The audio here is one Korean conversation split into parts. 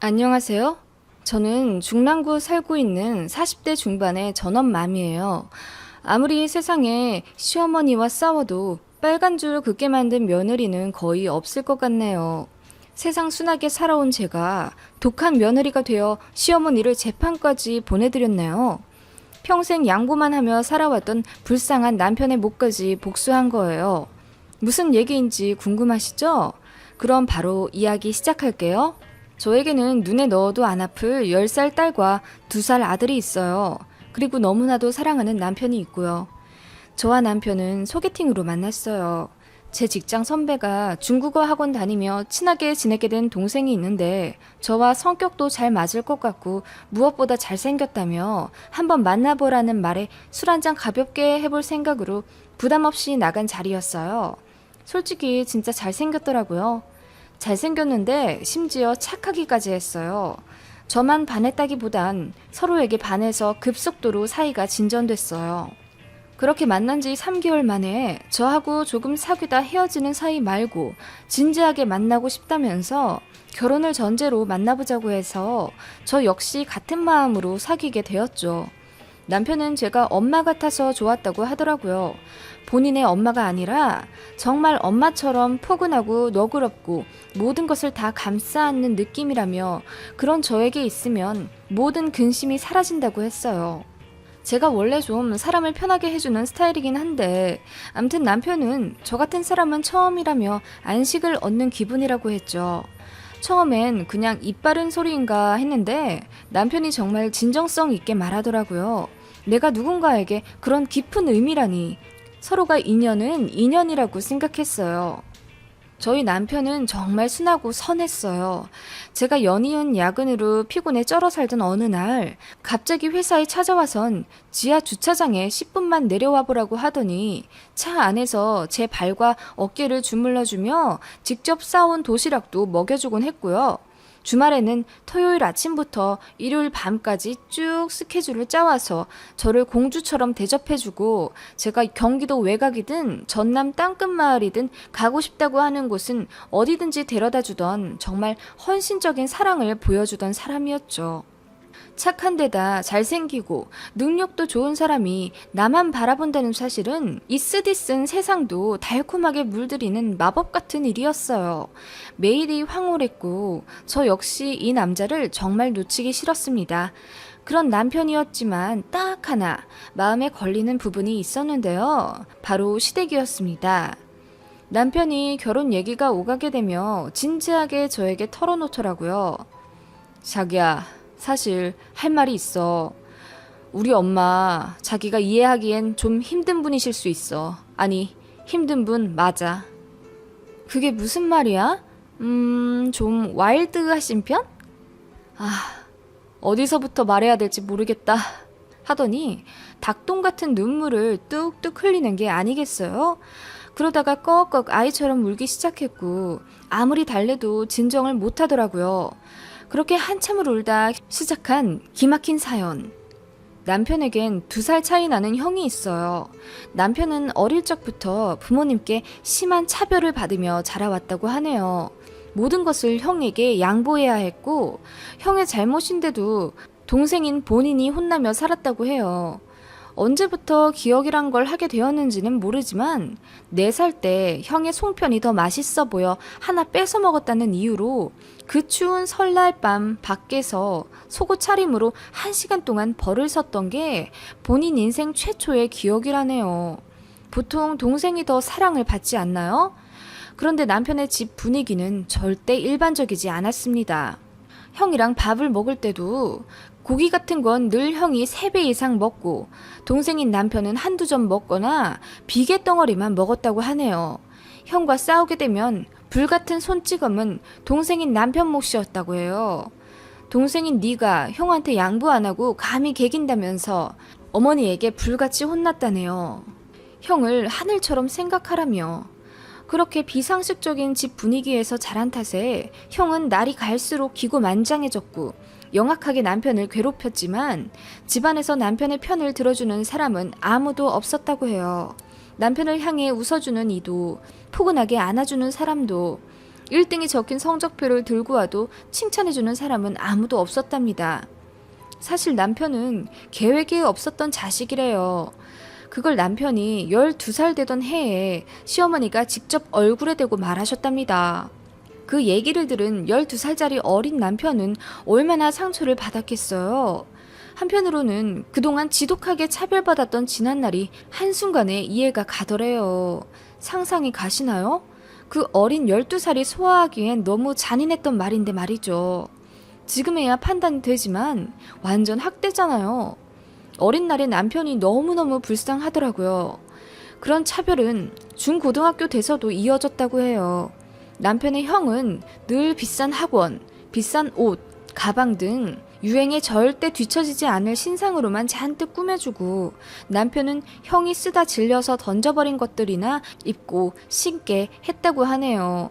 안녕하세요. 저는 중랑구 살고 있는 40대 중반의 전업맘이에요. 아무리 세상에 시어머니와 싸워도 빨간 줄 긋게 만든 며느리는 거의 없을 것 같네요. 세상 순하게 살아온 제가 독한 며느리가 되어 시어머니를 재판까지 보내드렸네요. 평생 양보만 하며 살아왔던 불쌍한 남편의 몫까지 복수한 거예요. 무슨 얘기인지 궁금하시죠? 그럼 바로 이야기 시작할게요. 저에게는 눈에 넣어도 안 아플 10살 딸과 2살 아들이 있어요. 그리고 너무나도 사랑하는 남편이 있고요. 저와 남편은 소개팅으로 만났어요. 제 직장 선배가 중국어 학원 다니며 친하게 지내게 된 동생이 있는데 저와 성격도 잘 맞을 것 같고 무엇보다 잘생겼다며 한번 만나보라는 말에 술 한잔 가볍게 해볼 생각으로 부담 없이 나간 자리였어요. 솔직히 진짜 잘생겼더라고요. 잘생겼는데 심지어 착하기까지 했어요. 저만 반했다기보단 서로에게 반해서 급속도로 사이가 진전됐어요. 그렇게 만난 지 3개월 만에 저하고 조금 사귀다 헤어지는 사이 말고 진지하게 만나고 싶다면서 결혼을 전제로 만나보자고 해서 저 역시 같은 마음으로 사귀게 되었죠. 남편은 제가 엄마 같아서 좋았다고 하더라고요. 본인의 엄마가 아니라 정말 엄마처럼 포근하고 너그럽고 모든 것을 다 감싸 안는 느낌이라며 그런 저에게 있으면 모든 근심이 사라진다고 했어요. 제가 원래 좀 사람을 편하게 해주는 스타일이긴 한데 암튼 남편은 저 같은 사람은 처음이라며 안식을 얻는 기분이라고 했죠. 처음엔 그냥 입 바른 소리인가 했는데 남편이 정말 진정성 있게 말하더라고요. 내가 누군가에게 그런 깊은 의미라니. 서로가 인연은 인연이라고 생각했어요. 저희 남편은 정말 순하고 선했어요. 제가 연이은 야근으로 피곤해 쩔어 살던 어느 날 갑자기 회사에 찾아와선 지하 주차장에 10분만 내려와 보라고 하더니 차 안에서 제 발과 어깨를 주물러주며 직접 싸온 도시락도 먹여주곤 했고요. 주말에는 토요일 아침부터 일요일 밤까지 쭉 스케줄을 짜와서 저를 공주처럼 대접해주고 제가 경기도 외곽이든 전남 땅끝마을이든 가고 싶다고 하는 곳은 어디든지 데려다주던 정말 헌신적인 사랑을 보여주던 사람이었죠. 착한 데다 잘생기고 능력도 좋은 사람이 나만 바라본다는 사실은 이 쓰디쓴 세상도 달콤하게 물들이는 마법 같은 일이었어요. 매일이 황홀했고 저 역시 이 남자를 정말 놓치기 싫었습니다. 그런 남편이었지만 딱 하나 마음에 걸리는 부분이 있었는데요. 바로 시댁이었습니다. 남편이 결혼 얘기가 오가게 되며 진지하게 저에게 털어놓더라고요. 자기야, 사실 할 말이 있어. 우리 엄마 자기가 이해하기엔 좀 힘든 분이실 수 있어. 아니, 힘든 분 맞아. 그게 무슨 말이야? 좀 와일드하신 편? 아, 어디서부터 말해야 될지 모르겠다. 하더니 닭똥 같은 눈물을 뚝뚝 흘리는 게 아니겠어요? 그러다가 꺽꺽 아이처럼 울기 시작했고 아무리 달래도 진정을 못하더라고요. 그렇게 한참을 울다 시작한 기막힌 사연. 남편에겐 2살 차이 나는 형이 있어요. 남편은 어릴 적부터 부모님께 심한 차별을 받으며 자라왔다고 하네요. 모든 것을 형에게 양보해야 했고 형의 잘못인데도 동생인 본인이 혼나며 살았다고 해요. 언제부터 기억이란 걸 하게 되었는지는 모르지만 4살 때 형의 송편이 더 맛있어 보여 하나 뺏어 먹었다는 이유로 그 추운 설날 밤 밖에서 속옷 차림으로 1시간 동안 벌을 섰던 게 본인 인생 최초의 기억이라네요. 보통 동생이 더 사랑을 받지 않나요? 그런데 남편의 집 분위기는 절대 일반적이지 않았습니다. 형이랑 밥을 먹을 때도 고기 같은 건 늘 형이 3배 이상 먹고 동생인 남편은 한두 점 먹거나 비계 덩어리만 먹었다고 하네요. 형과 싸우게 되면 불같은 손찌검은 동생인 남편 몫이었다고 해요. 동생인 네가 형한테 양보 안 하고 감히 개긴다면서 어머니에게 불같이 혼났다네요. 형을 하늘처럼 생각하라며. 그렇게 비상식적인 집 분위기에서 자란 탓에 형은 날이 갈수록 기고만장해졌고 영악하게 남편을 괴롭혔지만 집안에서 남편의 편을 들어주는 사람은 아무도 없었다고 해요. 남편을 향해 웃어주는 이도, 포근하게 안아주는 사람도, 1등이 적힌 성적표를 들고 와도 칭찬해주는 사람은 아무도 없었답니다. 사실 남편은 계획이 없었던 자식이래요. 그걸 남편이 12살 되던 해에 시어머니가 직접 얼굴에 대고 말하셨답니다. 그 얘기를 들은 12살짜리 어린 남편은 얼마나 상처를 받았겠어요. 한편으로는 그동안 지독하게 차별받았던 지난날이 한순간에 이해가 가더래요. 상상이 가시나요? 그 어린 12살이 소화하기엔 너무 잔인했던 말인데 말이죠. 지금에야 판단이 되지만 완전 학대잖아요. 어린 날에 남편이 너무너무 불쌍하더라고요. 그런 차별은 중고등학교 돼서도 이어졌다고 해요. 남편의 형은 늘 비싼 학원, 비싼 옷, 가방 등 유행에 절대 뒤처지지 않을 신상으로만 잔뜩 꾸며주고 남편은 형이 쓰다 질려서 던져버린 것들이나 입고 신게 했다고 하네요.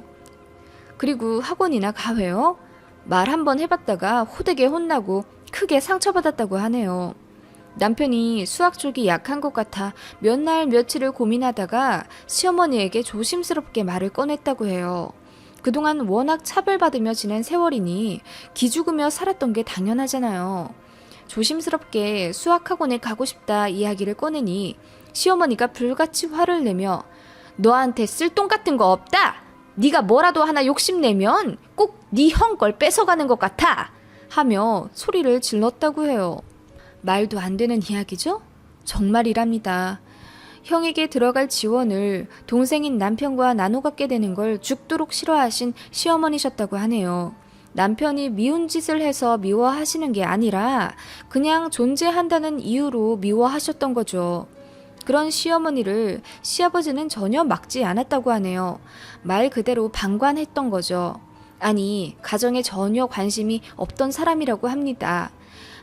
그리고 학원이나 가회요? 말 한번 해봤다가 호되게 혼나고 크게 상처받았다고 하네요. 남편이 수학 쪽이 약한 것 같아 몇 날 며칠을 고민하다가 시어머니에게 조심스럽게 말을 꺼냈다고 해요. 그동안 워낙 차별받으며 지낸 세월이니 기죽으며 살았던 게 당연하잖아요. 조심스럽게 수학학원에 가고 싶다 이야기를 꺼내니 시어머니가 불같이 화를 내며 너한테 쓸 돈 같은 거 없다! 네가 뭐라도 하나 욕심내면 꼭 네 형 걸 뺏어가는 것 같아! 하며 소리를 질렀다고 해요. 말도 안 되는 이야기죠? 정말이랍니다. 형에게 들어갈 지원을 동생인 남편과 나눠 갖게 되는 걸 죽도록 싫어하신 시어머니셨다고 하네요. 남편이 미운 짓을 해서 미워하시는 게 아니라 그냥 존재한다는 이유로 미워하셨던 거죠. 그런 시어머니를 시아버지는 전혀 막지 않았다고 하네요. 말 그대로 방관했던 거죠. 아니, 가정에 전혀 관심이 없던 사람이라고 합니다.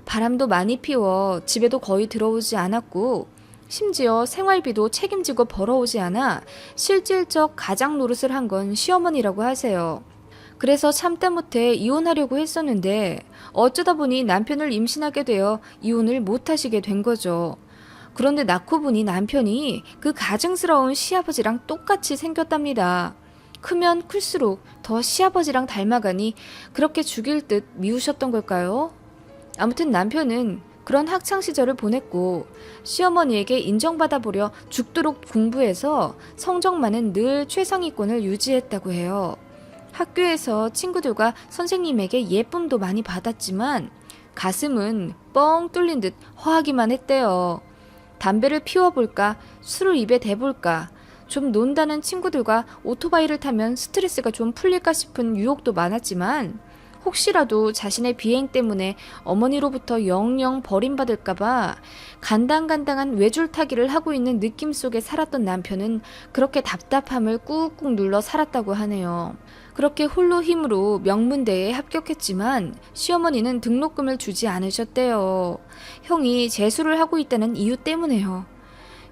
바람도 많이 피워 집에도 거의 들어오지 않았고 심지어 생활비도 책임지고 벌어오지 않아 실질적 가장 노릇을 한 건 시어머니라고 하세요. 그래서 참다 못해 이혼하려고 했었는데 어쩌다 보니 남편을 임신하게 되어 이혼을 못하시게 된 거죠. 그런데 낳고 보니 남편이 그 가증스러운 시아버지랑 똑같이 생겼답니다. 크면 클수록 더 시아버지랑 닮아가니 그렇게 죽일 듯 미우셨던 걸까요? 아무튼 남편은 그런 학창시절을 보냈고 시어머니에게 인정받아 보려 죽도록 공부해서 성적만은 늘 최상위권을 유지했다고 해요. 학교에서 친구들과 선생님에게 예쁨도 많이 받았지만 가슴은 뻥 뚫린 듯 허하기만 했대요. 담배를 피워볼까, 술을 입에 대볼까, 좀 논다는 친구들과 오토바이를 타면 스트레스가 좀 풀릴까 싶은 유혹도 많았지만 혹시라도 자신의 비행 때문에 어머니로부터 영영 버림받을까봐 간당간당한 외줄타기를 하고 있는 느낌 속에 살았던 남편은 그렇게 답답함을 꾹꾹 눌러 살았다고 하네요. 그렇게 홀로 힘으로 명문대에 합격했지만 시어머니는 등록금을 주지 않으셨대요. 형이 재수를 하고 있다는 이유 때문에요.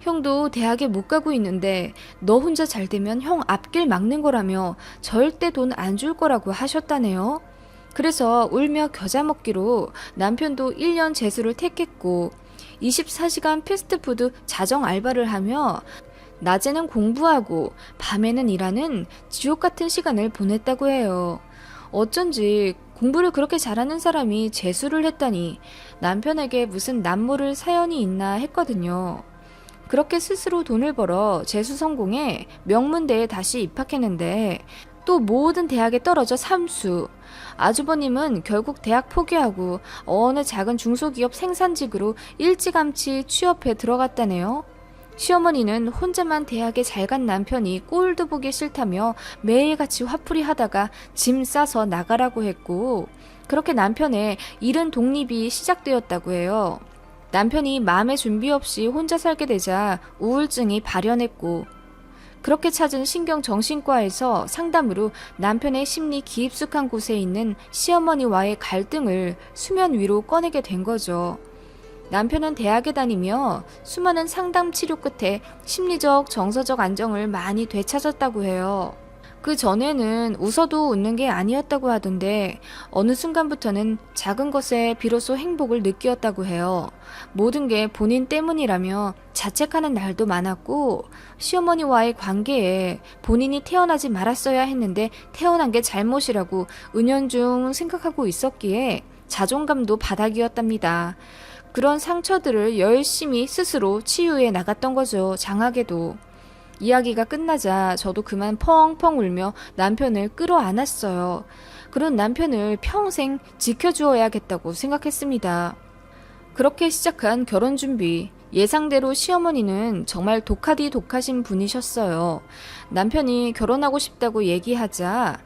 형도 대학에 못 가고 있는데 너 혼자 잘 되면 형 앞길 막는 거라며 절대 돈 안 줄 거라고 하셨다네요. 그래서 울며 겨자 먹기로 남편도 1년 재수를 택했고 24시간 패스트푸드 자정 알바를 하며 낮에는 공부하고 밤에는 일하는 지옥 같은 시간을 보냈다고 해요. 어쩐지 공부를 그렇게 잘하는 사람이 재수를 했다니 남편에게 무슨 남모를 사연이 있나 했거든요. 그렇게 스스로 돈을 벌어 재수 성공해 명문대에 다시 입학했는데 또 모든 대학에 떨어져 삼수. 아주버님은 결국 대학 포기하고 어느 작은 중소기업 생산직으로 일찌감치 취업해 들어갔다네요. 시어머니는 혼자만 대학에 잘 간 남편이 꼴도 보기 싫다며 매일같이 화풀이 하다가 짐 싸서 나가라고 했고 그렇게 남편의 이른 독립이 시작되었다고 해요. 남편이 마음의 준비 없이 혼자 살게 되자 우울증이 발현했고 그렇게 찾은 신경정신과에서 상담으로 남편의 심리 깊숙한 곳에 있는 시어머니와의 갈등을 수면 위로 꺼내게 된 거죠. 남편은 대학에 다니며 수많은 상담 치료 끝에 심리적, 정서적 안정을 많이 되찾았다고 해요. 그 전에는 웃어도 웃는 게 아니었다고 하던데 어느 순간부터는 작은 것에 비로소 행복을 느끼었다고 해요. 모든 게 본인 때문이라며 자책하는 날도 많았고 시어머니와의 관계에 본인이 태어나지 말았어야 했는데 태어난 게 잘못이라고 은연중 생각하고 있었기에 자존감도 바닥이었답니다. 그런 상처들을 열심히 스스로 치유해 나갔던 거죠. 장하게도. 이야기가 끝나자 저도 그만 펑펑 울며 남편을 끌어안았어요. 그런 남편을 평생 지켜주어야겠다고 생각했습니다. 그렇게 시작한 결혼 준비. 예상대로 시어머니는 정말 독하디 독하신 분이셨어요. 남편이 결혼하고 싶다고 얘기하자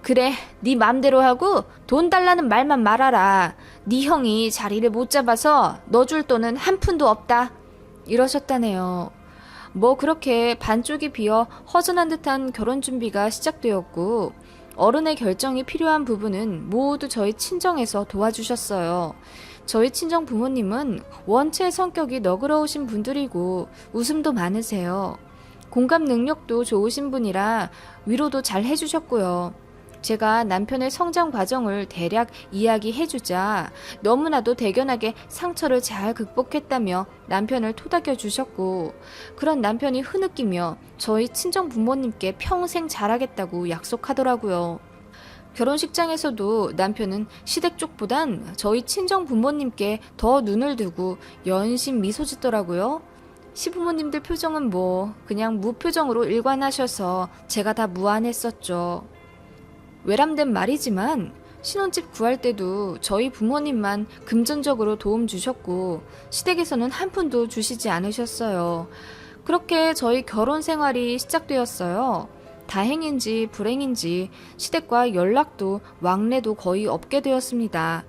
그래, 네 맘대로 하고 돈 달라는 말만 말아라. 네 형이 자리를 못 잡아서 너 줄 돈은 한 푼도 없다. 이러셨다네요. 뭐 그렇게 반쪽이 비어 허전한 듯한 결혼 준비가 시작되었고 어른의 결정이 필요한 부분은 모두 저희 친정에서 도와주셨어요. 저희 친정 부모님은 원체 성격이 너그러우신 분들이고 웃음도 많으세요. 공감 능력도 좋으신 분이라 위로도 잘 해주셨고요. 제가 남편의 성장 과정을 대략 이야기해주자 너무나도 대견하게 상처를 잘 극복했다며 남편을 토닥여 주셨고 그런 남편이 흐느끼며 저희 친정 부모님께 평생 잘하겠다고 약속하더라고요. 결혼식장에서도 남편은 시댁 쪽보단 저희 친정 부모님께 더 눈을 두고 연신 미소 짓더라고요. 시부모님들 표정은 뭐 그냥 무표정으로 일관하셔서 제가 다 무안했었죠. 외람된 말이지만 신혼집 구할 때도 저희 부모님만 금전적으로 도움 주셨고 시댁에서는 한 푼도 주시지 않으셨어요. 그렇게 저희 결혼 생활이 시작되었어요. 다행인지 불행인지 시댁과 연락도 왕래도 거의 없게 되었습니다.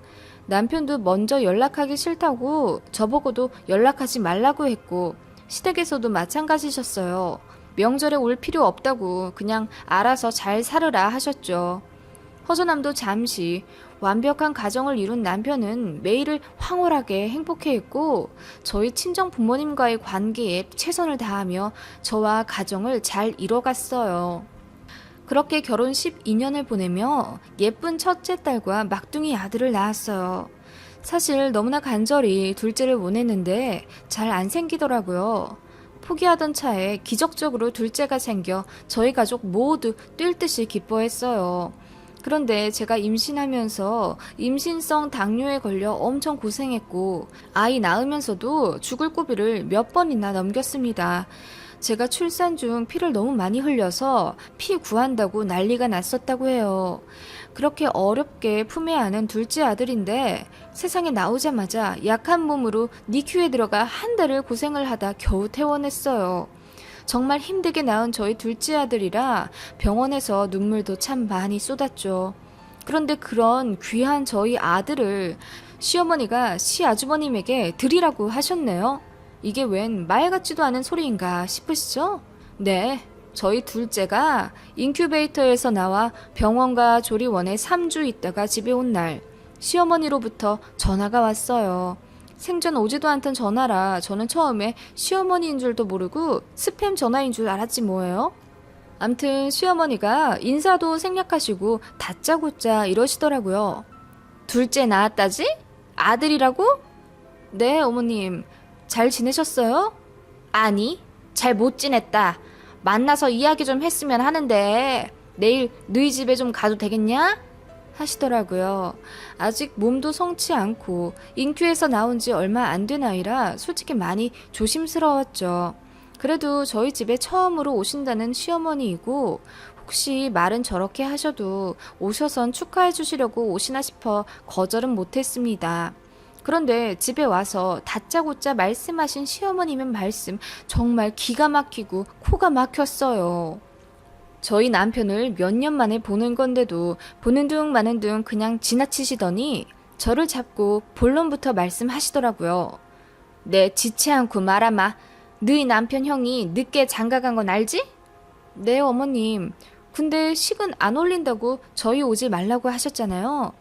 남편도 먼저 연락하기 싫다고 저보고도 연락하지 말라고 했고 시댁에서도 마찬가지셨어요. 명절에 올 필요 없다고 그냥 알아서 잘 살으라 하셨죠. 허전함도 잠시 완벽한 가정을 이룬 남편은 매일을 황홀하게 행복해했고 저희 친정 부모님과의 관계에 최선을 다하며 저와 가정을 잘 이뤄갔어요. 그렇게 결혼 12년을 보내며 예쁜 첫째 딸과 막둥이 아들을 낳았어요. 사실 너무나 간절히 둘째를 원했는데 잘 안 생기더라고요. 포기하던 차에 기적적으로 둘째가 생겨 저희 가족 모두 뛸 듯이 기뻐했어요. 그런데 제가 임신하면서 임신성 당뇨에 걸려 엄청 고생했고 아이 낳으면서도 죽을 고비를 몇 번이나 넘겼습니다. 제가 출산 중 피를 너무 많이 흘려서 피 구한다고 난리가 났었다고 해요. 그렇게 어렵게 품에 안은 둘째 아들인데 세상에 나오자마자 약한 몸으로 니큐에 들어가 한 달을 고생을 하다 겨우 퇴원했어요. 정말 힘들게 낳은 저희 둘째 아들이라 병원에서 눈물도 참 많이 쏟았죠. 그런데 그런 귀한 저희 아들을 시어머니가 시아주버님에게 드리라고 하셨네요. 이게 웬 말 같지도 않은 소리인가 싶으시죠? 네, 저희 둘째가 인큐베이터에서 나와 병원과 조리원에 3주 있다가 집에 온 날 시어머니로부터 전화가 왔어요. 생전 오지도 않던 전화라 저는 처음에 시어머니인 줄도 모르고 스팸 전화인 줄 알았지 뭐예요. 암튼 시어머니가 인사도 생략하시고 다짜고짜 이러시더라고요. 둘째 낳았다지? 아들이라고? 네, 어머님. 잘 지내셨어요? 아니, 잘 못 지냈다. 만나서 이야기 좀 했으면 하는데 내일 너희 집에 좀 가도 되겠냐? 하시더라고요. 아직 몸도 성치 않고 인큐에서 나온 지 얼마 안 된 아이라 솔직히 많이 조심스러웠죠. 그래도 저희 집에 처음으로 오신다는 시어머니이고 혹시 말은 저렇게 하셔도 오셔선 축하해 주시려고 오시나 싶어 거절은 못했습니다. 그런데 집에 와서 다짜고짜 말씀하신 시어머님의 말씀 정말 기가 막히고 코가 막혔어요. 저희 남편을 몇 년 만에 보는 건데도 보는 둥 마는 둥 그냥 지나치시더니 저를 잡고 본론부터 말씀하시더라고요. 내 지체 않고 말아마. 너희 남편 형이 늦게 장가간 건 알지? 네, 어머님. 근데 식은 안 올린다고 저희 오지 말라고 하셨잖아요.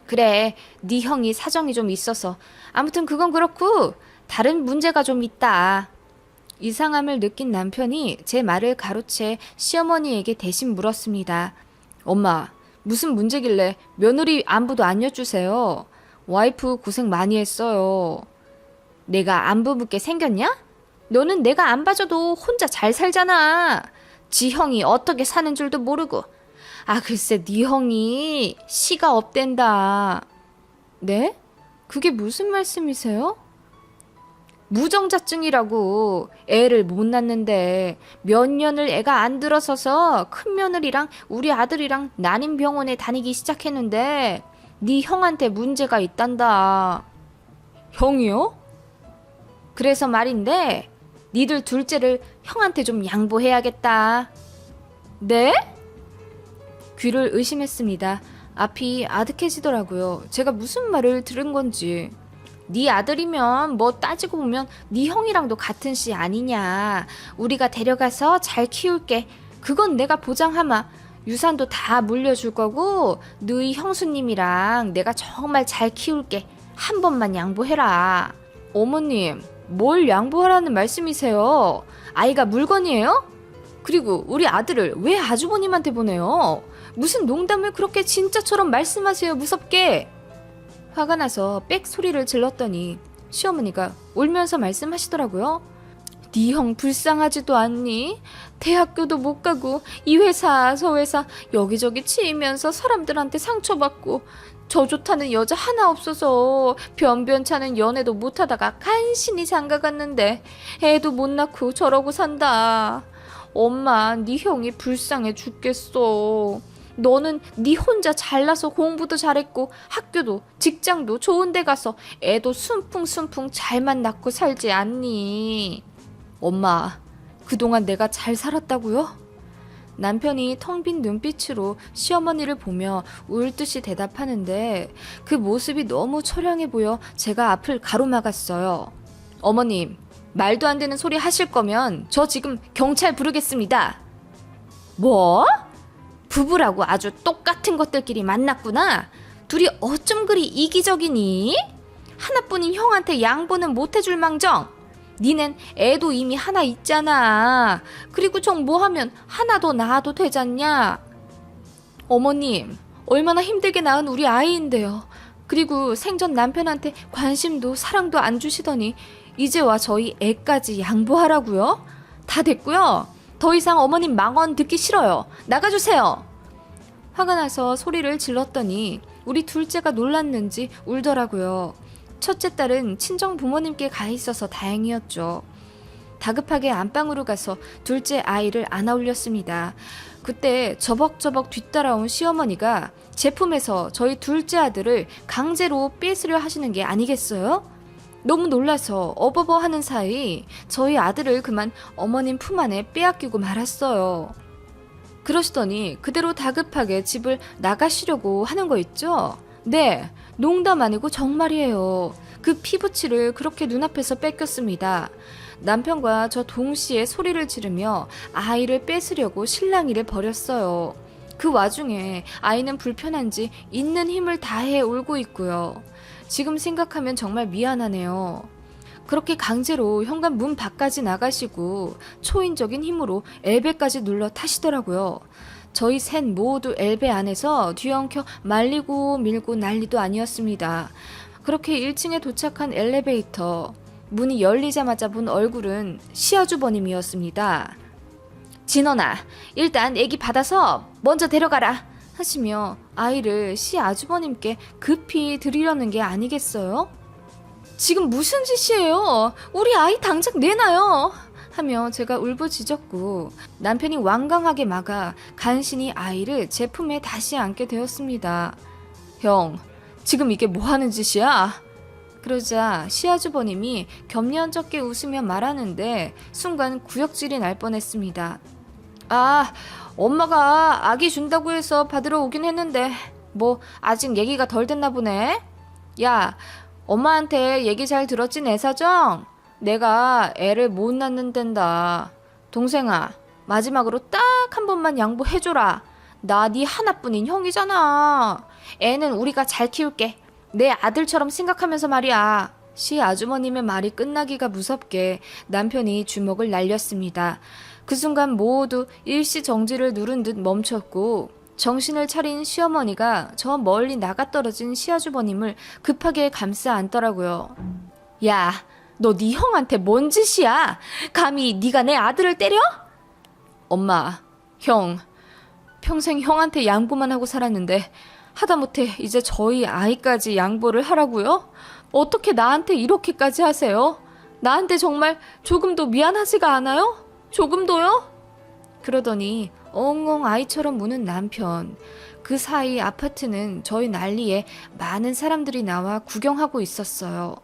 그래, 네 형이 사정이 좀 있어서. 아무튼 그건 그렇고 다른 문제가 좀 있다. 이상함을 느낀 남편이 제 말을 가로채 시어머니에게 대신 물었습니다. 엄마, 무슨 문제길래 며느리 안부도 안 여쭈세요? 와이프 고생 많이 했어요. 내가 안부 묻게 생겼냐? 너는 내가 안 봐줘도 혼자 잘 살잖아. 지 형이 어떻게 사는 줄도 모르고. 아, 글쎄 네 형이 시가 없댄다. 네? 그게 무슨 말씀이세요? 무정자증이라고. 애를 못 낳는데 몇 년을 애가 안 들어서서 큰 며느리랑 우리 아들이랑 난임병원에 다니기 시작했는데 네 형한테 문제가 있단다. 형이요? 그래서 말인데 니들 둘째를 형한테 좀 양보해야겠다. 네? 귀를 의심했습니다. 앞이 아득해지더라고요. 제가 무슨 말을 들은 건지. 네 아들이면 뭐 따지고 보면 네 형이랑도 같은 씨 아니냐. 우리가 데려가서 잘 키울게. 그건 내가 보장하마. 유산도 다 물려줄 거고 너희 형수님이랑 내가 정말 잘 키울게. 한 번만 양보해라. 어머님, 뭘 양보하라는 말씀이세요? 아이가 물건이에요? 그리고 우리 아들을 왜 아주버님한테 보내요? 무슨 농담을 그렇게 진짜처럼 말씀하세요, 무섭게. 화가 나서 빽 소리를 질렀더니 시어머니가 울면서 말씀하시더라고요. 네 형 불쌍하지도 않니? 대학교도 못 가고 이 회사 저 회사 여기저기 치이면서 사람들한테 상처받고 저 좋다는 여자 하나 없어서 변변찮은 연애도 못하다가 간신히 장가갔는데 애도 못 낳고 저러고 산다. 엄마, 네 형이 불쌍해 죽겠어. 너는 네 혼자 잘나서 공부도 잘했고 학교도 직장도 좋은 데 가서 애도 순풍순풍 잘만 낳고 살지 않니? 엄마, 그동안 내가 잘 살았다고요? 남편이 텅 빈 눈빛으로 시어머니를 보며 울 듯이 대답하는데 그 모습이 너무 처량해 보여 제가 앞을 가로막았어요. 어머님, 말도 안 되는 소리 하실 거면 저 지금 경찰 부르겠습니다. 뭐? 부부라고 아주 똑같은 것들끼리 만났구나. 둘이 어쩜 그리 이기적이니? 하나뿐인 형한테 양보는 못 해줄 망정. 니넨 애도 이미 하나 있잖아. 그리고 정 뭐하면 하나 더 낳아도 되잖냐. 어머님, 얼마나 힘들게 낳은 우리 아이인데요. 그리고 생전 남편한테 관심도 사랑도 안 주시더니 이제 와 저희 애까지 양보하라고요? 다 됐고요. 더 이상 어머님 망언 듣기 싫어요. 나가주세요. 화가 나서 소리를 질렀더니 우리 둘째가 놀랐는지 울더라고요. 첫째 딸은 친정 부모님께 가 있어서 다행이었죠. 다급하게 안방으로 가서 둘째 아이를 안아 올렸습니다. 그때 저벅저벅 뒤따라온 시어머니가 제품에서 저희 둘째 아들을 강제로 뺏으려 하시는 게 아니겠어요? 너무 놀라서 어버버 하는 사이 저희 아들을 그만 어머님 품 안에 빼앗기고 말았어요. 그러시더니 그대로 다급하게 집을 나가시려고 하는 거 있죠? 네, 농담 아니고 정말이에요. 그 피부치를 그렇게 눈앞에서 뺏겼습니다. 남편과 저 동시에 소리를 지르며 아이를 뺏으려고 실랑이를 벌였어요. 그 와중에 아이는 불편한지 있는 힘을 다해 울고 있고요. 지금 생각하면 정말 미안하네요. 그렇게 강제로 현관 문 밖까지 나가시고 초인적인 힘으로 엘베까지 눌러 타시더라고요. 저희 셋 모두 엘베 안에서 뒤엉켜 말리고 밀고 난리도 아니었습니다. 그렇게 1층에 도착한 엘리베이터. 문이 열리자마자 본 얼굴은 시아주버님이었습니다. 진원아, 일단 애기 받아서 먼저 데려가라 하시며 아이를 시아주버님께 급히 드리려는 게 아니겠어요? 지금 무슨 짓이에요? 우리 아이 당장 내놔요 하며 제가 울부짖었고 남편이 완강하게 막아 간신히 아이를 제 품에 다시 안게 되었습니다. 형, 지금 이게 뭐 하는 짓이야? 그러자 시아주버님이 겸연쩍게 웃으며 말하는데 순간 구역질이 날 뻔했습니다. 아, 엄마가 아기 준다고 해서 받으러 오긴 했는데 뭐 아직 얘기가 덜 됐나 보네. 야, 엄마한테 얘기 잘 들었지 내 사정? 내가 애를 못 낳는단다. 동생아, 마지막으로 딱 한 번만 양보해줘라. 나 네 하나뿐인 형이잖아. 애는 우리가 잘 키울게. 내 아들처럼 생각하면서 말이야. 시 아주머님의 말이 끝나기가 무섭게 남편이 주먹을 날렸습니다. 그 순간 모두 일시정지를 누른 듯 멈췄고 정신을 차린 시어머니가 저 멀리 나가떨어진 시아주버님을 급하게 감싸 안더라고요. 야, 너 네 형한테 뭔 짓이야? 감히 네가 내 아들을 때려? 엄마, 형, 평생 형한테 양보만 하고 살았는데 하다못해 이제 저희 아이까지 양보를 하라고요? 어떻게 나한테 이렇게까지 하세요? 나한테 정말 조금도 미안하지가 않아요? 조금도요? 그러더니 엉엉 아이처럼 우는 남편. 그 사이 아파트는 저희 난리에 많은 사람들이 나와 구경하고 있었어요.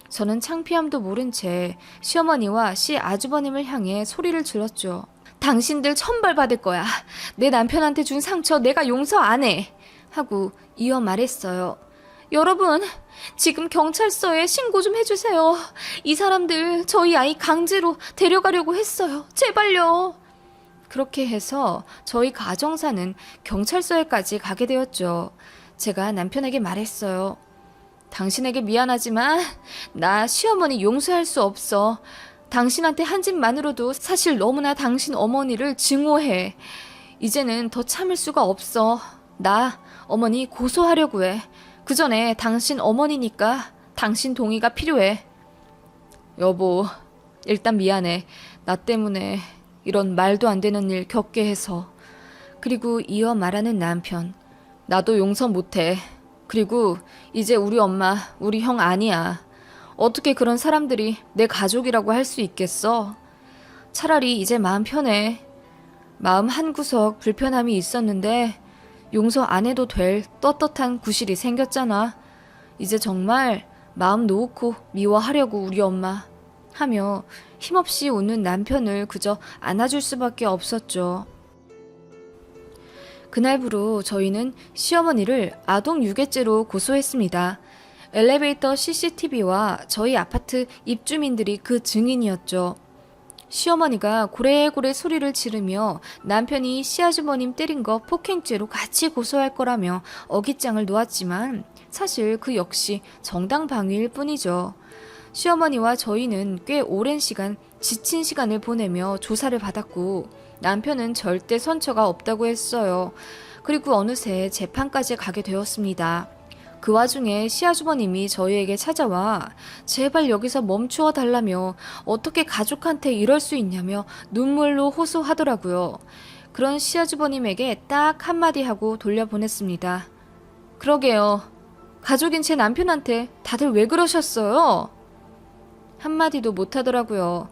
저는 창피함도 모른 채 시어머니와 시 아주버님을 향해 소리를 질렀죠. 당신들 천벌 받을 거야. 내 남편한테 준 상처 내가 용서 안 해. 하고 이어 말했어요. 여러분, 지금 경찰서에 신고 좀 해주세요. 이 사람들 저희 아이 강제로 데려가려고 했어요. 제발요. 그렇게 해서 저희 가정사는 경찰서에까지 가게 되었죠. 제가 남편에게 말했어요. 당신에게 미안하지만 나 시어머니 용서할 수 없어. 당신한테 한 짓만으로도 사실 너무나 당신 어머니를 증오해. 이제는 더 참을 수가 없어. 나 어머니 고소하려고 해. 그 전에 당신 어머니니까 당신 동의가 필요해. 여보, 일단 미안해. 나 때문에 이런 말도 안 되는 일 겪게 해서. 그리고 이어 말하는 남편. 나도 용서 못해. 그리고 이제 우리 엄마, 우리 형 아니야. 어떻게 그런 사람들이 내 가족이라고 할 수 있겠어? 차라리 이제 마음 편해. 마음 한구석 불편함이 있었는데 용서 안 해도 될 떳떳한 구실이 생겼잖아. 이제 정말 마음 놓고 미워하려고 우리 엄마. 하며 힘없이 웃는 남편을 그저 안아줄 수밖에 없었죠. 그날부로 저희는 시어머니를 아동 유괴죄로 고소했습니다. 엘리베이터 CCTV와 저희 아파트 입주민들이 그 증인이었죠. 시어머니가 고래고래 소리를 지르며 남편이 시아주머님 때린 거 폭행죄로 같이 고소할 거라며 어깃장을 놓았지만 사실 그 역시 정당방위일 뿐이죠. 시어머니와 저희는 꽤 오랜 시간 지친 시간을 보내며 조사를 받았고 남편은 절대 선처가 없다고 했어요. 그리고 어느새 재판까지 가게 되었습니다. 그 와중에 시아주버님이 저희에게 찾아와 제발 여기서 멈추어 달라며 어떻게 가족한테 이럴 수 있냐며 눈물로 호소하더라고요. 그런 시아주버님에게 딱 한마디 하고 돌려보냈습니다. 그러게요. 가족인 제 남편한테 다들 왜 그러셨어요? 한마디도 못하더라고요.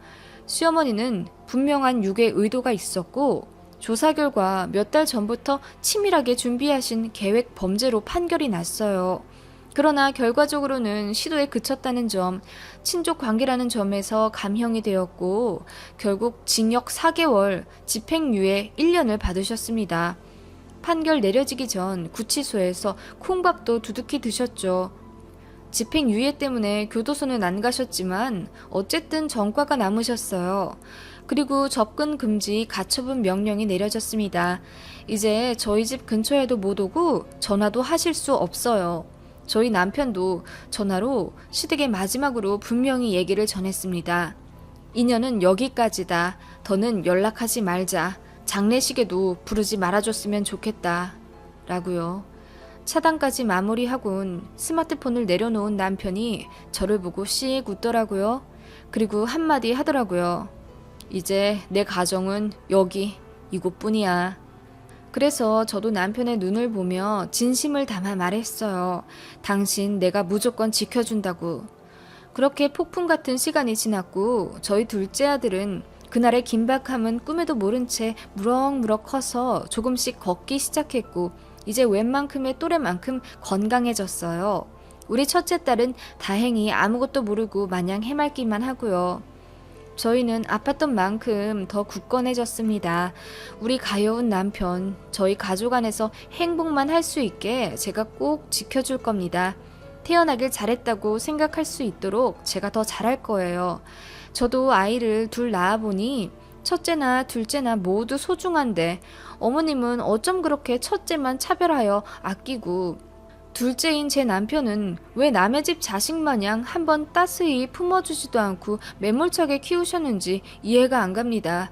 시어머니는 분명한 유괴 의도가 있었고 조사 결과 몇 달 전부터 치밀하게 준비하신 계획 범죄로 판결이 났어요. 그러나 결과적으로는 시도에 그쳤다는 점, 친족 관계라는 점에서 감형이 되었고 결국 징역 4개월, 집행유예 1년을 받으셨습니다. 판결 내려지기 전 구치소에서 콩밥도 두둑히 드셨죠. 집행유예 때문에 교도소는 안 가셨지만 어쨌든 전과가 남으셨어요. 그리고 접근 금지 가처분 명령이 내려졌습니다. 이제 저희 집 근처에도 못 오고 전화도 하실 수 없어요. 저희 남편도 전화로 시댁에 마지막으로 분명히 얘기를 전했습니다. 인연은 여기까지다. 더는 연락하지 말자. 장례식에도 부르지 말아줬으면 좋겠다. 라고요. 차단까지 마무리하곤 스마트폰을 내려놓은 남편이 저를 보고 씩 웃더라고요. 그리고 한마디 하더라고요. 이제 내 가정은 여기 이곳뿐이야. 그래서 저도 남편의 눈을 보며 진심을 담아 말했어요. 당신 내가 무조건 지켜준다고. 그렇게 폭풍 같은 시간이 지났고 저희 둘째 아들은 그날의 긴박함은 꿈에도 모른 채 무럭무럭 커서 조금씩 걷기 시작했고 이제 웬만큼의 또래만큼 건강해졌어요. 우리 첫째 딸은 다행히 아무것도 모르고 마냥 해맑기만 하고요. 저희는 아팠던 만큼 더 굳건해졌습니다. 우리 가여운 남편, 저희 가족 안에서 행복만 할 수 있게 제가 꼭 지켜줄 겁니다. 태어나길 잘했다고 생각할 수 있도록 제가 더 잘할 거예요. 저도 아이를 둘 낳아보니 첫째나 둘째나 모두 소중한데 어머님은 어쩜 그렇게 첫째만 차별하여 아끼고 둘째인 제 남편은 왜 남의 집 자식 마냥 한번 따스히 품어주지도 않고 매몰차게 키우셨는지 이해가 안 갑니다.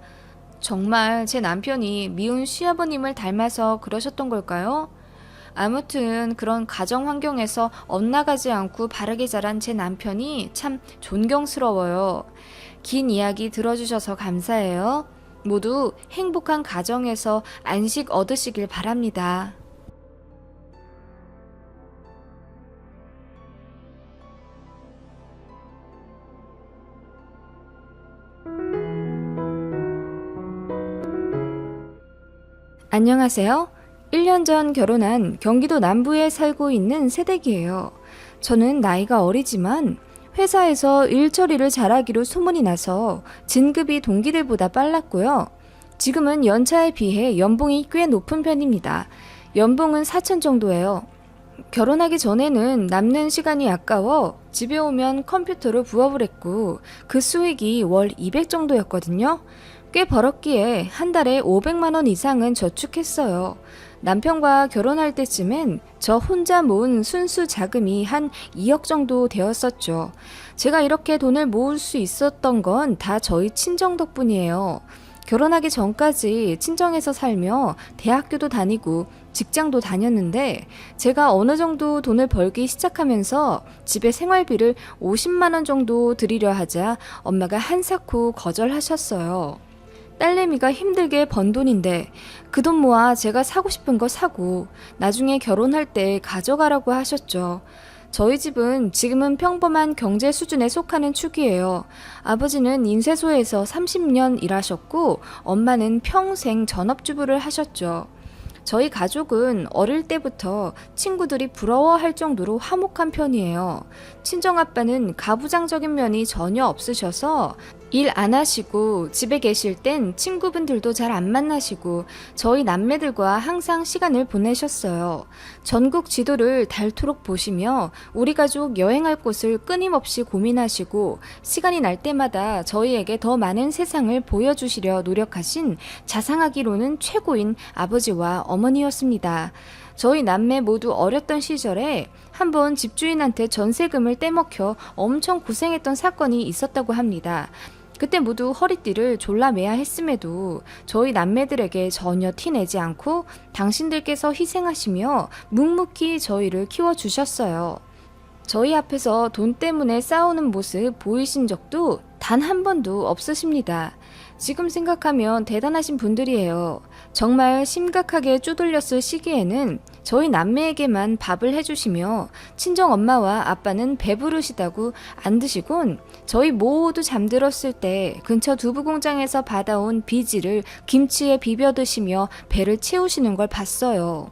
정말 제 남편이 미운 시아버님을 닮아서 그러셨던 걸까요? 아무튼 그런 가정 환경에서 엇나가지 않고 바르게 자란 제 남편이 참 존경스러워요. 긴 이야기 들어주셔서 감사해요. 모두 행복한 가정에서 안식 얻으시길 바랍니다. 안녕하세요. 1년 전 결혼한 경기도 남부에 살고 있는 새댁이에요. 저는 나이가 어리지만 회사에서 일 처리를 잘하기로 소문이 나서 진급이 동기들보다 빨랐고요. 지금은 연차에 비해 연봉이 꽤 높은 편입니다. 연봉은 4천 정도예요. 결혼하기 전에는 남는 시간이 아까워 집에 오면 컴퓨터로 부업을 했고 그 수익이 월 200 정도였거든요. 꽤 벌었기에 한 달에 500만 원 이상은 저축했어요. 남편과 결혼할 때쯤엔 저 혼자 모은 순수 자금이 한 2억 정도 되었었죠. 제가 이렇게 돈을 모을 수 있었던 건 다 저희 친정 덕분이에요. 결혼하기 전까지 친정에서 살며 대학교도 다니고 직장도 다녔는데 제가 어느 정도 돈을 벌기 시작하면서 집에 생활비를 50만 원 정도 드리려 하자 엄마가 한사코 거절하셨어요. 딸내미가 힘들게 번 돈인데 그 돈 모아 제가 사고 싶은 거 사고 나중에 결혼할 때 가져가라고 하셨죠. 저희 집은 지금은 평범한 경제 수준에 속하는 축이에요. 아버지는 인쇄소에서 30년 일하셨고 엄마는 평생 전업주부를 하셨죠. 저희 가족은 어릴 때부터 친구들이 부러워할 정도로 화목한 편이에요. 친정아빠는 가부장적인 면이 전혀 없으셔서 일 안 하시고 집에 계실 땐 친구분들도 잘 안 만나시고 저희 남매들과 항상 시간을 보내셨어요. 전국 지도를 닳도록 보시며 우리 가족 여행할 곳을 끊임없이 고민하시고 시간이 날 때마다 저희에게 더 많은 세상을 보여주시려 노력하신 자상하기로는 최고인 아버지와 어머니였습니다. 저희 남매 모두 어렸던 시절에 한번 집주인한테 전세금을 떼먹혀 엄청 고생했던 사건이 있었다고 합니다. 그때 모두 허리띠를 졸라매야 했음에도 저희 남매들에게 전혀 티내지 않고 당신들께서 희생하시며 묵묵히 저희를 키워주셨어요. 저희 앞에서 돈 때문에 싸우는 모습 보이신 적도 단 한 번도 없으십니다. 지금 생각하면 대단하신 분들이에요. 정말 심각하게 쪼들렸을 시기에는 저희 남매에게만 밥을 해주시며 친정 엄마와 아빠는 배부르시다고 안 드시곤 저희 모두 잠들었을 때 근처 두부공장에서 받아온 비지를 김치에 비벼 드시며 배를 채우시는 걸 봤어요.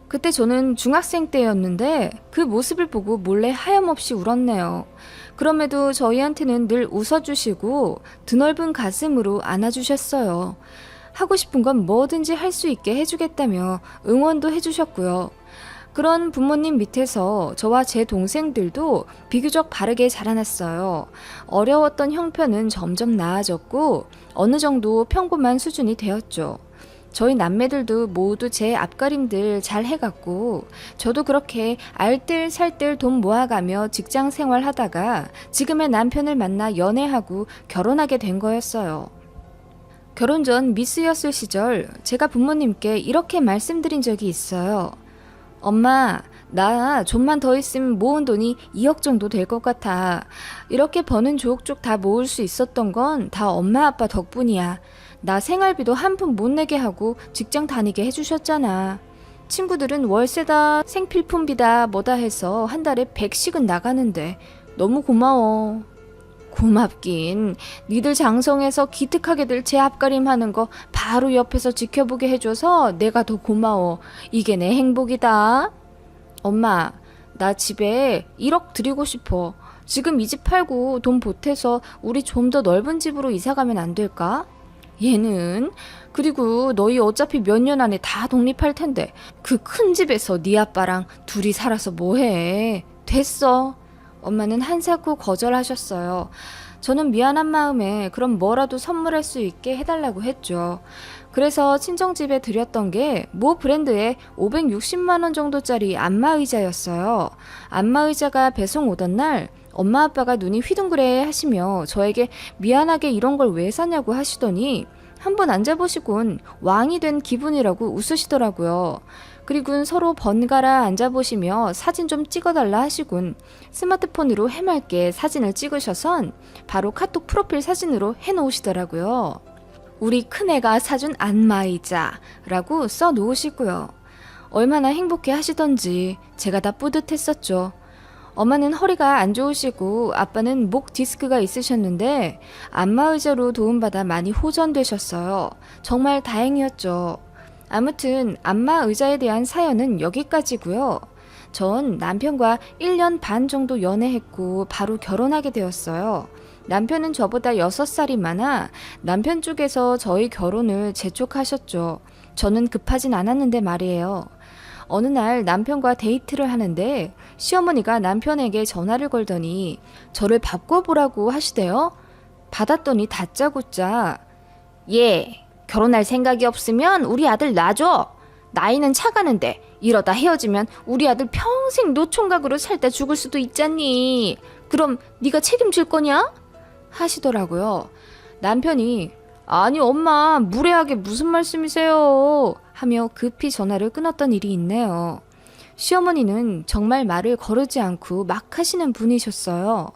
그때 저는 중학생 때였는데 그 모습을 보고 몰래 하염없이 울었네요. 그럼에도 저희한테는 늘 웃어주시고 드넓은 가슴으로 안아주셨어요. 하고 싶은 건 뭐든지 할 수 있게 해주겠다며 응원도 해주셨고요. 그런 부모님 밑에서 저와 제 동생들도 비교적 바르게 자라났어요. 어려웠던 형편은 점점 나아졌고 어느 정도 평범한 수준이 되었죠. 저희 남매들도 모두 제 앞가림들 잘 해갔고 저도 그렇게 알뜰살뜰 돈 모아가며 직장 생활하다가 지금의 남편을 만나 연애하고 결혼하게 된 거였어요. 결혼 전 미스였을 시절 제가 부모님께 이렇게 말씀드린 적이 있어요. 엄마, 나 좀만 더 있으면 모은 돈이 2억 정도 될 것 같아. 이렇게 버는 족족 다 모을 수 있었던 건 다 엄마 아빠 덕분이야. 나 생활비도 한 푼 못 내게 하고 직장 다니게 해주셨잖아. 친구들은 월세다, 생필품비다, 뭐다 해서 한 달에 100씩은 나가는데 너무 고마워. 고맙긴. 니들 장성해서 기특하게들 제 앞가림 하는 거 바로 옆에서 지켜보게 해줘서 내가 더 고마워. 이게 내 행복이다. 엄마, 나 집에 1억 드리고 싶어. 지금 이 집 팔고 돈 보태서 우리 좀 더 넓은 집으로 이사 가면 안 될까? 얘는 그리고 너희 어차피 몇 년 안에 다 독립할 텐데 그 큰 집에서 네 아빠랑 둘이 살아서 뭐해. 됐어. 엄마는 한사코 거절하셨어요. 저는 미안한 마음에 그럼 뭐라도 선물할 수 있게 해달라고 했죠. 그래서 친정집에 들였던 게 모 브랜드의 560만 원 정도짜리 안마의자였어요. 안마의자가 배송 오던 날 엄마 아빠가 눈이 휘둥그레 하시며 저에게 미안하게 이런 걸 왜 사냐고 하시더니 한번 앉아보시곤 왕이 된 기분이라고 웃으시더라고요. 그리고 서로 번갈아 앉아보시며 사진 좀 찍어달라 하시곤 스마트폰으로 해맑게 사진을 찍으셔선 바로 카톡 프로필 사진으로 해놓으시더라고요. 우리 큰애가 사준 안마의자라고 써놓으시고요. 얼마나 행복해 하시던지 제가 다 뿌듯했었죠. 엄마는 허리가 안 좋으시고 아빠는 목 디스크가 있으셨는데 안마의자로 도움받아 많이 호전되셨어요. 정말 다행이었죠. 아무튼 안마의자에 대한 사연은 여기까지고요. 전 남편과 1년 반 정도 연애했고 바로 결혼하게 되었어요. 남편은 저보다 6살이 많아 남편 쪽에서 저희 결혼을 재촉하셨죠. 저는 급하진 않았는데 말이에요. 어느 날 남편과 데이트를 하는데 시어머니가 남편에게 전화를 걸더니 저를 바꿔보라고 하시대요. 받았더니 다짜고짜 예, 결혼할 생각이 없으면 우리 아들 놔줘. 나이는 차가는데 이러다 헤어지면 우리 아들 평생 노총각으로 살다 죽을 수도 있잖니. 그럼 네가 책임질 거냐? 하시더라고요. 남편이 아니 엄마 무례하게 무슨 말씀이세요? 하며 급히 전화를 끊었던 일이 있네요. 시어머니는 정말 말을 거르지 않고 막 하시는 분이셨어요.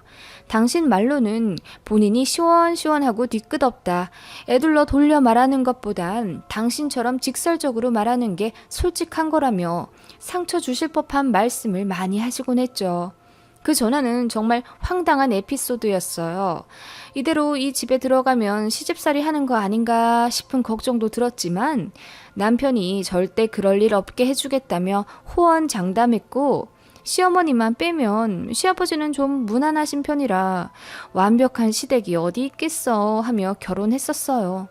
당신 말로는 본인이 시원시원하고 뒤끝없다. 애둘러 돌려 말하는 것보단 당신처럼 직설적으로 말하는 게 솔직한 거라며 상처 주실 법한 말씀을 많이 하시곤 했죠. 그 전화는 정말 황당한 에피소드였어요. 이대로 이 집에 들어가면 시집살이 하는 거 아닌가 싶은 걱정도 들었지만 남편이 절대 그럴 일 없게 해주겠다며 호언장담했고 시어머니만 빼면 시아버지는 좀 무난하신 편이라 완벽한 시댁이 어디 있겠어 하며 결혼했었어요.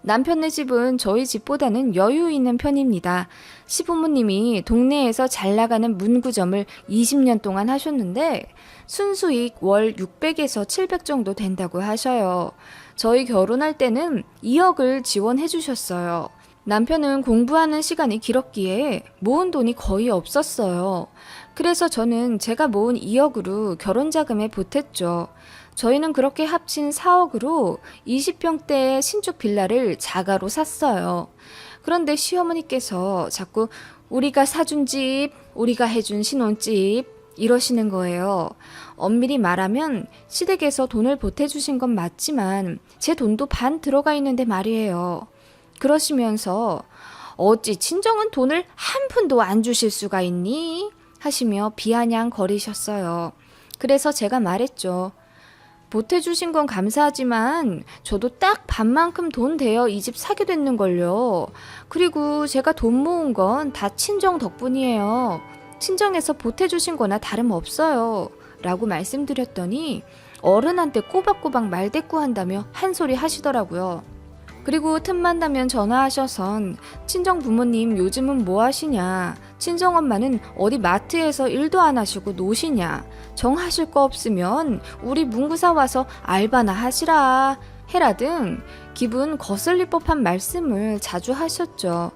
남편네 집은 저희 집보다는 여유 있는 편입니다. 시부모님이 동네에서 잘 나가는 문구점을 20년 동안 하셨는데 순수익 월 600에서 700 정도 된다고 하셔요. 저희 결혼할 때는 2억을 지원해 주셨어요. 남편은 공부하는 시간이 길었기에 모은 돈이 거의 없었어요. 그래서 저는 제가 모은 2억으로 결혼자금에 보탰죠. 저희는 그렇게 합친 4억으로 20평대의 신축 빌라를 자가로 샀어요. 그런데 시어머니께서 자꾸 우리가 사준 집, 우리가 해준 신혼집 이러시는 거예요. 엄밀히 말하면 시댁에서 돈을 보태주신 건 맞지만 제 돈도 반 들어가 있는데 말이에요. 그러시면서 어찌 친정은 돈을 한 푼도 안 주실 수가 있니? 하시며 비아냥거리셨어요. 그래서 제가 말했죠. 보태주신 건 감사하지만 저도 딱 반만큼 돈 대여 이 집 사게 됐는걸요. 그리고 제가 돈 모은 건 다 친정 덕분이에요. 친정에서 보태주신 거나 다름없어요. 라고 말씀드렸더니 어른한테 꼬박꼬박 말대꾸한다며 한 소리 하시더라고요. 그리고 틈만 나면 전화하셔선 친정 부모님 요즘은 뭐 하시냐, 친정엄마는 어디 마트에서 일도 안 하시고 노시냐, 정하실 거 없으면 우리 문구사 와서 알바나 하시라 해라 등 기분 거슬릴 법한 말씀을 자주 하셨죠.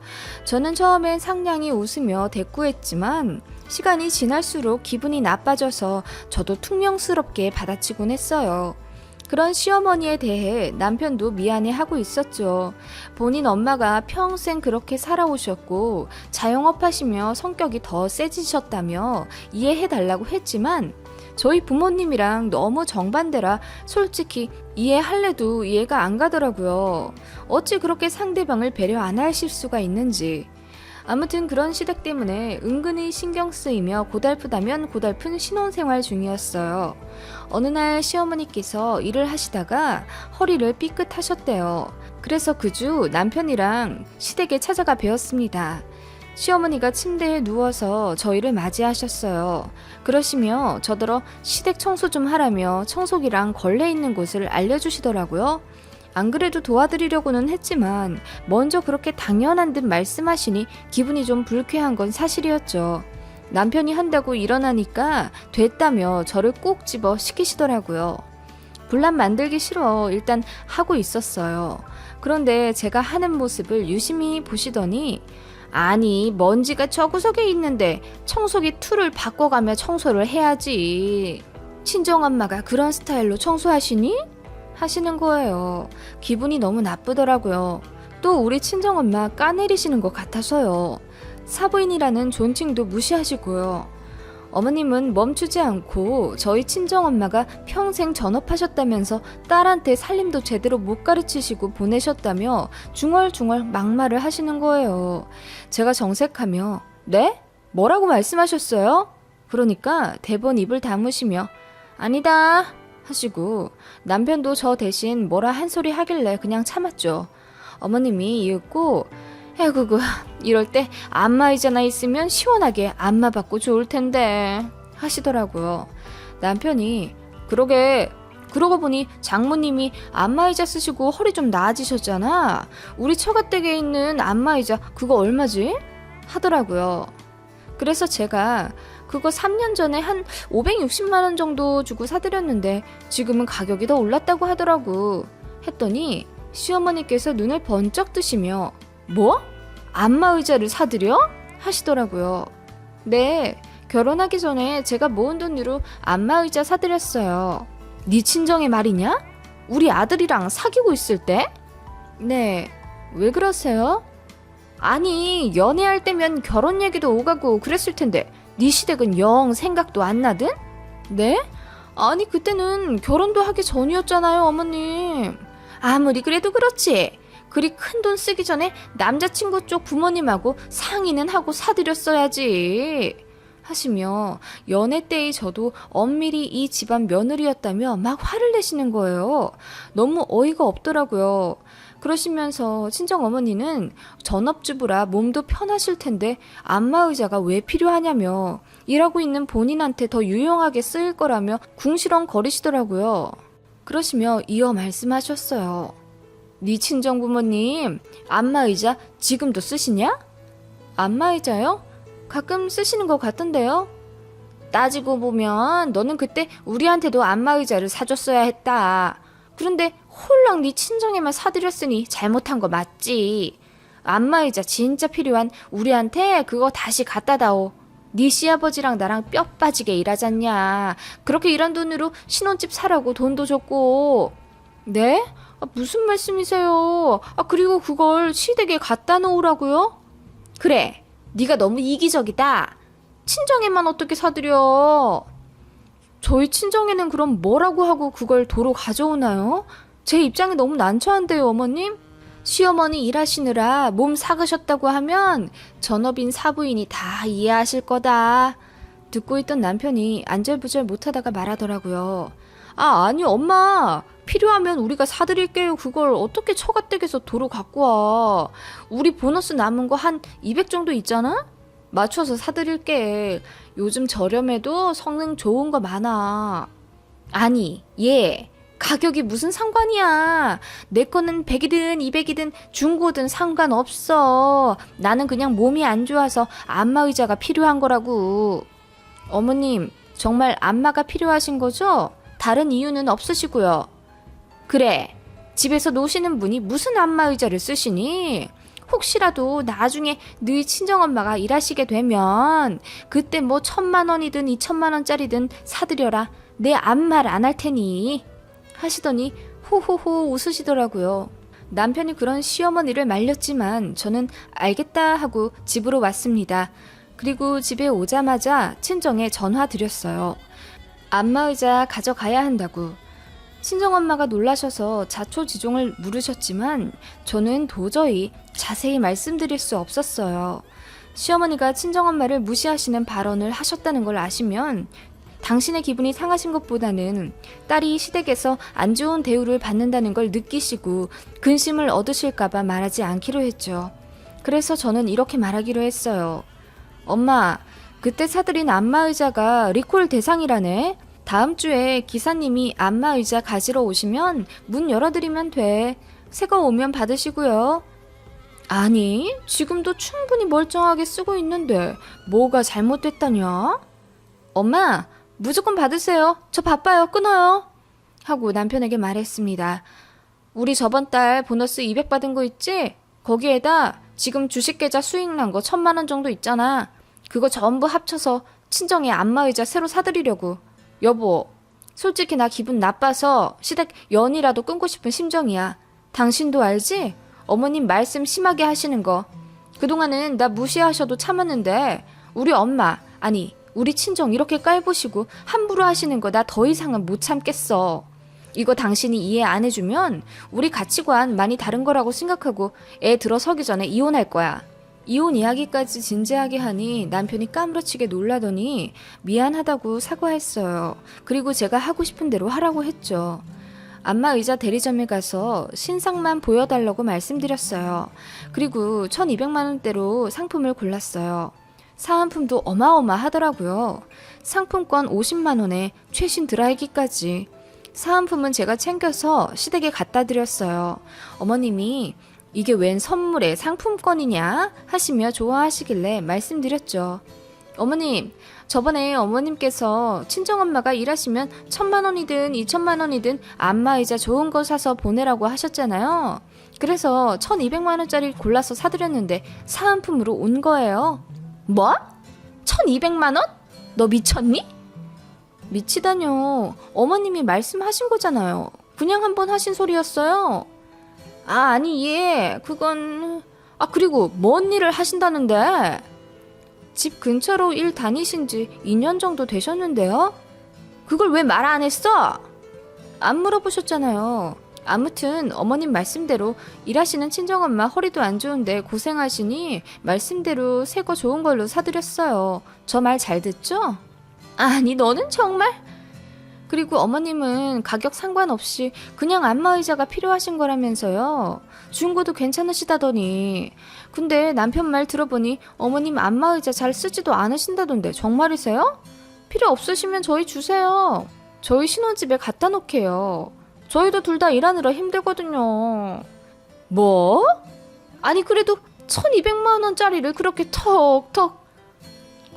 저는 처음엔 상냥히 웃으며 대꾸했지만 시간이 지날수록 기분이 나빠져서 저도 퉁명스럽게 받아치곤 했어요. 그런 시어머니에 대해 남편도 미안해하고 있었죠. 본인 엄마가 평생 그렇게 살아오셨고 자영업하시며 성격이 더 세지셨다며 이해해달라고 했지만 저희 부모님이랑 너무 정반대라 솔직히 이해할래도 이해가 안 가더라고요. 어찌 그렇게 상대방을 배려 안 하실 수가 있는지. 아무튼 그런 시댁 때문에 은근히 신경 쓰이며 고달프다면 고달픈 신혼생활 중이었어요. 어느 날 시어머니께서 일을 하시다가 허리를 삐끗하셨대요. 그래서 그 주 남편이랑 시댁에 찾아가 뵈었습니다. 시어머니가 침대에 누워서 저희를 맞이하셨어요. 그러시며 저더러 시댁 청소 좀 하라며 청소기랑 걸레 있는 곳을 알려주시더라고요. 안 그래도 도와드리려고는 했지만 먼저 그렇게 당연한 듯 말씀하시니 기분이 좀 불쾌한 건 사실이었죠. 남편이 한다고 일어나니까 됐다며 저를 꼭 집어 시키시더라고요. 분란 만들기 싫어 일단 하고 있었어요. 그런데 제가 하는 모습을 유심히 보시더니 아니 먼지가 저 구석에 있는데 청소기 툴을 바꿔가며 청소를 해야지. 친정엄마가 그런 스타일로 청소하시니? 하시는 거예요. 기분이 너무 나쁘더라고요. 또 우리 친정엄마 까내리시는 것 같아서요. 사부인이라는 존칭도 무시하시고요. 어머님은 멈추지 않고 저희 친정엄마가 평생 전업하셨다면서 딸한테 살림도 제대로 못 가르치시고 보내셨다며 중얼중얼 막말을 하시는 거예요. 제가 정색하며 네? 뭐라고 말씀하셨어요? 그러니까 대번 입을 다무시며 아니다 하시고 남편도 저 대신 뭐라 한 소리 하길래 그냥 참았죠. 어머님이 이윽고 에구구 이럴 때 안마의자나 있으면 시원하게 안마 받고 좋을 텐데 하시더라고요. 남편이 그러게 그러고 보니 장모님이 안마의자 쓰시고 허리 좀 나아지셨잖아. 우리 처가댁에 있는 안마의자 그거 얼마지? 하더라고요. 그래서 제가 그거 3년 전에 한 560만 원 정도 주고 사드렸는데 지금은 가격이 더 올랐다고 하더라고. 했더니 시어머니께서 눈을 번쩍 뜨시며 뭐? 안마의자를 사드려? 하시더라고요. 네, 결혼하기 전에 제가 모은 돈으로 안마의자 사드렸어요. 네 친정의 말이냐? 우리 아들이랑 사귀고 있을 때? 네, 왜 그러세요? 아니, 연애할 때면 결혼 얘기도 오가고 그랬을 텐데 네 시댁은 영 생각도 안 나든? 네? 아니, 그때는 결혼도 하기 전이었잖아요, 어머님. 아무리 그래도 그렇지. 그리 큰 돈 쓰기 전에 남자친구 쪽 부모님하고 상의는 하고 사드렸어야지. 하시며 연애 때의 저도 엄밀히 이 집안 며느리였다며 막 화를 내시는 거예요. 너무 어이가 없더라고요. 그러시면서 친정어머니는 전업주부라 몸도 편하실 텐데 안마의자가 왜 필요하냐며 일하고 있는 본인한테 더 유용하게 쓰일 거라며 궁시렁거리시더라고요. 그러시며 이어 말씀하셨어요. 네 친정부모님 안마의자 지금도 쓰시냐? 안마의자요? 가끔 쓰시는 것 같던데요? 따지고 보면 너는 그때 우리한테도 안마의자를 사줬어야 했다. 그런데 홀랑 네 친정에만 사드렸으니 잘못한 거 맞지. 안마의자 진짜 필요한 우리한테 그거 다시 갖다 다오. 네 시아버지랑 나랑 뼈 빠지게 일하잖냐. 그렇게 일한 돈으로 신혼집 사라고 돈도 줬고. 네? 무슨 말씀이세요? 그리고 그걸 시댁에 갖다 놓으라고요? 그래, 네가 너무 이기적이다. 친정에만 어떻게 사드려? 저희 친정에는 그럼 뭐라고 하고 그걸 도로 가져오나요? 제 입장이 너무 난처한데요, 어머님? 시어머니 일하시느라 몸 삭으셨다고 하면 전업인 사부인이 다 이해하실 거다. 듣고 있던 남편이 안절부절 못하다가 말하더라고요. 아니 엄마. 필요하면 우리가 사드릴게요. 그걸 어떻게 처가댁에서 도로 갖고 와. 우리 보너스 남은 거 한 200 정도 있잖아? 맞춰서 사드릴게. 요즘 저렴해도 성능 좋은 거 많아. 아니, 얘 가격이 무슨 상관이야. 내 거는 100이든 200이든 중고든 상관없어. 나는 그냥 몸이 안 좋아서 안마의자가 필요한 거라고. 어머님, 정말 안마가 필요하신 거죠? 다른 이유는 없으시고요. 그래, 집에서 노시는 분이 무슨 안마의자를 쓰시니? 혹시라도 나중에 너희 친정엄마가 일하시게 되면 그때 뭐 1,000만 원이든 2,000만 원짜리든 사드려라. 내 아무 말 안 할 테니. 하시더니 호호호 웃으시더라고요. 남편이 그런 시어머니를 말렸지만 저는 알겠다 하고 집으로 왔습니다. 그리고 집에 오자마자 친정에 전화 드렸어요. 안마의자 가져가야 한다고. 친정엄마가 놀라셔서 자초지종을 물으셨지만 저는 도저히 자세히 말씀드릴 수 없었어요. 시어머니가 친정엄마를 무시하시는 발언을 하셨다는 걸 아시면 당신의 기분이 상하신 것보다는 딸이 시댁에서 안 좋은 대우를 받는다는 걸 느끼시고 근심을 얻으실까봐 말하지 않기로 했죠. 그래서 저는 이렇게 말하기로 했어요. 엄마, 그때 사드린 안마의자가 리콜 대상이라네. 다음 주에 기사님이 안마의자 가지러 오시면 문 열어드리면 돼. 새거 오면 받으시고요. 아니, 지금도 충분히 멀쩡하게 쓰고 있는데 뭐가 잘못됐다냐? 엄마, 무조건 받으세요. 저 바빠요. 끊어요. 하고 남편에게 말했습니다. 우리 저번 달 보너스 200 받은 거 있지? 거기에다 지금 주식계좌 수익 난 거 1,000만 원 정도 있잖아. 그거 전부 합쳐서 친정에 안마의자 새로 사드리려고. 여보, 솔직히 나 기분 나빠서 시댁 연이라도 끊고 싶은 심정이야. 당신도 알지? 어머님 말씀 심하게 하시는 거. 그동안은 나 무시하셔도 참았는데 우리 엄마, 아니 우리 친정 이렇게 깔보시고 함부로 하시는 거 나 더 이상은 못 참겠어. 이거 당신이 이해 안 해주면 우리 가치관 많이 다른 거라고 생각하고 애 들어서기 전에 이혼할 거야. 이혼 이야기까지 진지하게 하니 남편이 까무러치게 놀라더니 미안하다고 사과했어요. 그리고 제가 하고 싶은 대로 하라고 했죠. 안마의자 대리점에 가서 신상만 보여달라고 말씀드렸어요. 그리고 1,200만 원대로 상품을 골랐어요. 사은품도 어마어마하더라고요. 상품권 50만 원에 최신 드라이기까지. 사은품은 제가 챙겨서 시댁에 갖다 드렸어요. 어머님이 이게 웬 선물에 상품권이냐 하시며 좋아하시길래 말씀드렸죠. 어머님, 저번에 어머님께서 친정엄마가 일하시면 1,000만 원이든 2,000만 원이든 안마의자 좋은 거 사서 보내라고 하셨잖아요. 그래서 1,200만 원짜리 골라서 사드렸는데 사은품으로 온 거예요. 뭐? 1,200만 원? 너 미쳤니? 미치다뇨. 어머님이 말씀하신 거잖아요. 그냥 한번 하신 소리였어요. 아니 그건... 그리고 뭔 일을 하신다는데? 집 근처로 일 다니신 지 2년 정도 되셨는데요? 그걸 왜 말 안 했어? 안 물어보셨잖아요. 아무튼 어머님 말씀대로 일하시는 친정엄마 허리도 안 좋은데 고생하시니 말씀대로 새 거 좋은 걸로 사드렸어요. 저 말 잘 듣죠? 아니 너는 정말... 그리고 어머님은 가격 상관없이 그냥 안마의자가 필요하신 거라면서요. 중고도 괜찮으시다더니. 근데 남편 말 들어보니 어머님 안마의자 잘 쓰지도 않으신다던데 정말이세요? 필요 없으시면 저희 주세요. 저희 신혼집에 갖다 놓게요. 저희도 둘 다 일하느라 힘들거든요. 뭐? 아니 그래도 1,200만 원짜리를 그렇게 턱턱...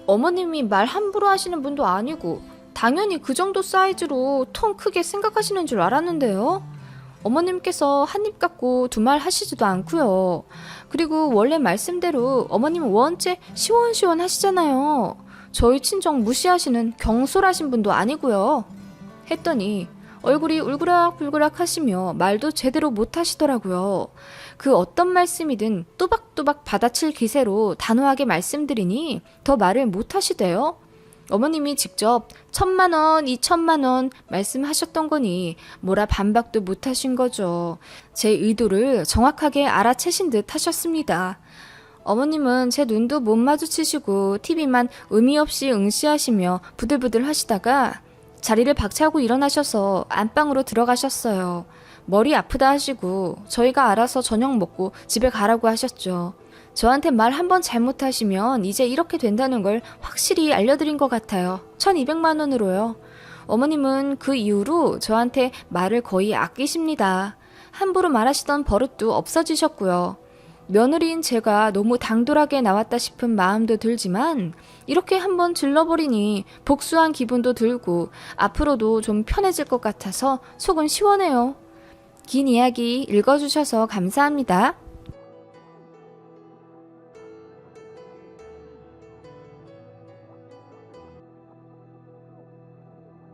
어머님이 말 함부로 하시는 분도 아니고 당연히 그 정도 사이즈로 통 크게 생각하시는 줄 알았는데요. 어머님께서 한 입 갖고 두 말 하시지도 않고요. 그리고 원래 말씀대로 어머님은 원체 시원시원 하시잖아요. 저희 친정 무시하시는 경솔하신 분도 아니고요. 했더니 얼굴이 울그락불그락 하시며 말도 제대로 못 하시더라고요. 그 어떤 말씀이든 또박또박 받아칠 기세로 단호하게 말씀드리니 더 말을 못 하시대요. 어머님이 직접 1,000만 원, 2,000만 원 말씀하셨던 거니 뭐라 반박도 못 하신 거죠. 제 의도를 정확하게 알아채신 듯 하셨습니다. 어머님은 제 눈도 못 마주치시고 TV만 의미 없이 응시하시며 부들부들 하시다가 자리를 박차고 일어나셔서 안방으로 들어가셨어요. 머리 아프다 하시고 저희가 알아서 저녁 먹고 집에 가라고 하셨죠. 저한테 말 한 번 잘못하시면 이제 이렇게 된다는 걸 확실히 알려드린 것 같아요. 1,200만 원으로요. 어머님은 그 이후로 저한테 말을 거의 아끼십니다. 함부로 말하시던 버릇도 없어지셨고요. 며느리인 제가 너무 당돌하게 나왔다 싶은 마음도 들지만 이렇게 한번 질러버리니 복수한 기분도 들고 앞으로도 좀 편해질 것 같아서 속은 시원해요. 긴 이야기 읽어주셔서 감사합니다.